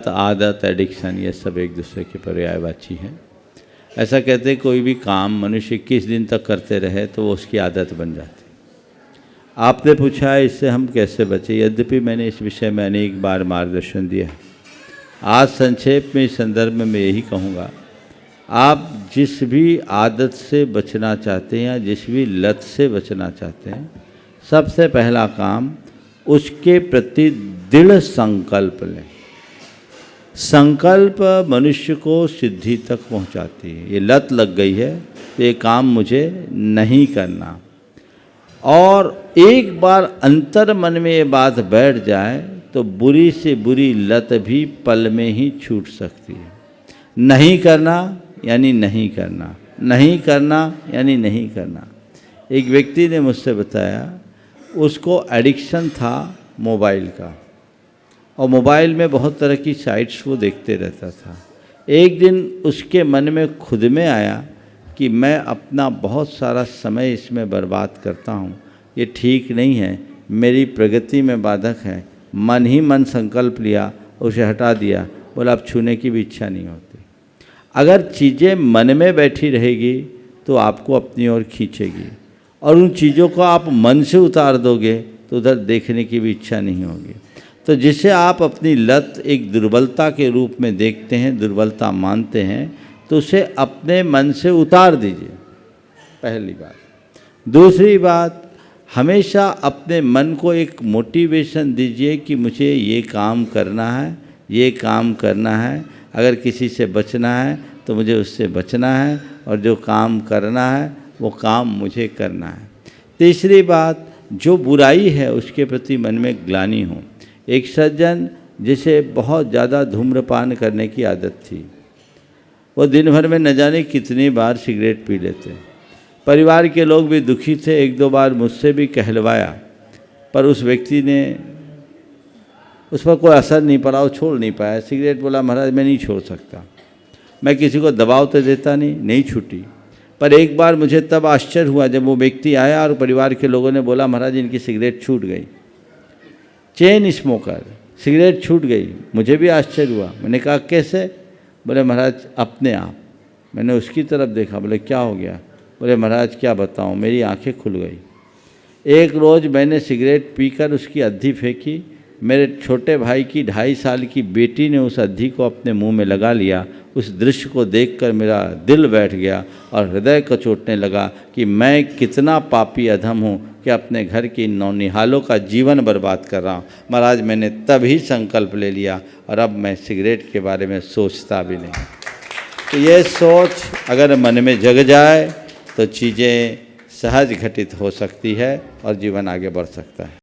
आदत, एडिक्शन, ये सब एक दूसरे के पर्यायवाची हैं। ऐसा कहते हैं कोई भी काम मनुष्य 21 दिन तक करते रहे तो वो उसकी आदत बन जाती। आपने पूछा है इससे हम कैसे बचें, यद्यपि मैंने इस विषय में अनेक बार मार्गदर्शन दिया है। आज संक्षेप में इस संदर्भ में मैं यही कहूँगा, आप जिस भी आदत से बचना चाहते हैं या जिस भी लत से बचना चाहते हैं, सबसे पहला काम उसके प्रति दृढ़ संकल्प लें। संकल्प मनुष्य को सिद्धि तक पहुंचाती है। ये लत लग गई है तो ये काम मुझे नहीं करना, और एक बार अंतर मन में ये बात बैठ जाए तो बुरी से बुरी लत भी पल में ही छूट सकती है। नहीं करना यानी नहीं करना, नहीं करना यानी नहीं करना। एक व्यक्ति ने मुझसे बताया उसको एडिक्शन था मोबाइल का, और मोबाइल में बहुत तरह की साइट्स वो देखते रहता था। एक दिन उसके मन में खुद में आया कि मैं अपना बहुत सारा समय इसमें बर्बाद करता हूँ, ये ठीक नहीं है, मेरी प्रगति में बाधक है। मन ही मन संकल्प लिया, उसे हटा दिया, बोला अब छूने की भी इच्छा नहीं होती। अगर चीज़ें मन में बैठी रहेगी तो आपको अपनी ओर खींचेगी, और उन चीज़ों को आप मन से उतार दोगे तो उधर देखने की भी इच्छा नहीं होगी। तो जिसे आप अपनी लत एक दुर्बलता के रूप में देखते हैं, दुर्बलता मानते हैं, तो उसे अपने मन से उतार दीजिए, पहली बात। दूसरी बात, हमेशा अपने मन को एक मोटिवेशन दीजिए कि मुझे ये काम करना है, ये काम करना है। अगर किसी से बचना है तो मुझे उससे बचना है, और जो काम करना है वो काम मुझे करना है। तीसरी बात, जो बुराई है उसके प्रति मन में ग्लानि हो। एक सज्जन जिसे बहुत ज़्यादा धूम्रपान करने की आदत थी, वो दिन भर में न जाने कितनी बार सिगरेट पी लेते। परिवार के लोग भी दुखी थे, एक दो बार मुझसे भी कहलवाया, पर उस व्यक्ति ने, उस पर कोई असर नहीं पड़ा, वो छोड़ नहीं पाया सिगरेट। बोला महाराज मैं नहीं छोड़ सकता, मैं किसी को दबाव तो देता नहीं छूटी। पर एक बार मुझे तब आश्चर्य हुआ जब वो व्यक्ति आया और परिवार के लोगों ने बोला महाराज इनकी सिगरेट छूट गई, चेन स्मोकर, सिगरेट छूट गई। मुझे भी आश्चर्य हुआ। मैंने कहा कैसे? बोले महाराज अपने आप। मैंने उसकी तरफ देखा, बोले क्या हो गया? बोले महाराज क्या बताऊं, मेरी आंखें खुल गई। एक रोज़ मैंने सिगरेट पीकर उसकी अद्धी फेंकी। मेरे छोटे भाई की 2.5 साल की बेटी ने उस अद्धी को अपने मुंह में लगा लिया। उस दृश्य को देखकर मेरा दिल बैठ गया और हृदय कचोटने लगा कि मैं कितना पापी अधम हूँ कि अपने घर की नौनिहालों का जीवन बर्बाद कर रहा हूँ। महाराज मैंने तभी संकल्प ले लिया, और अब मैं सिगरेट के बारे में सोचता भी नहीं। तो ये सोच अगर मन में जग जाए तो चीज़ें सहज घटित हो सकती है और जीवन आगे बढ़ सकता है।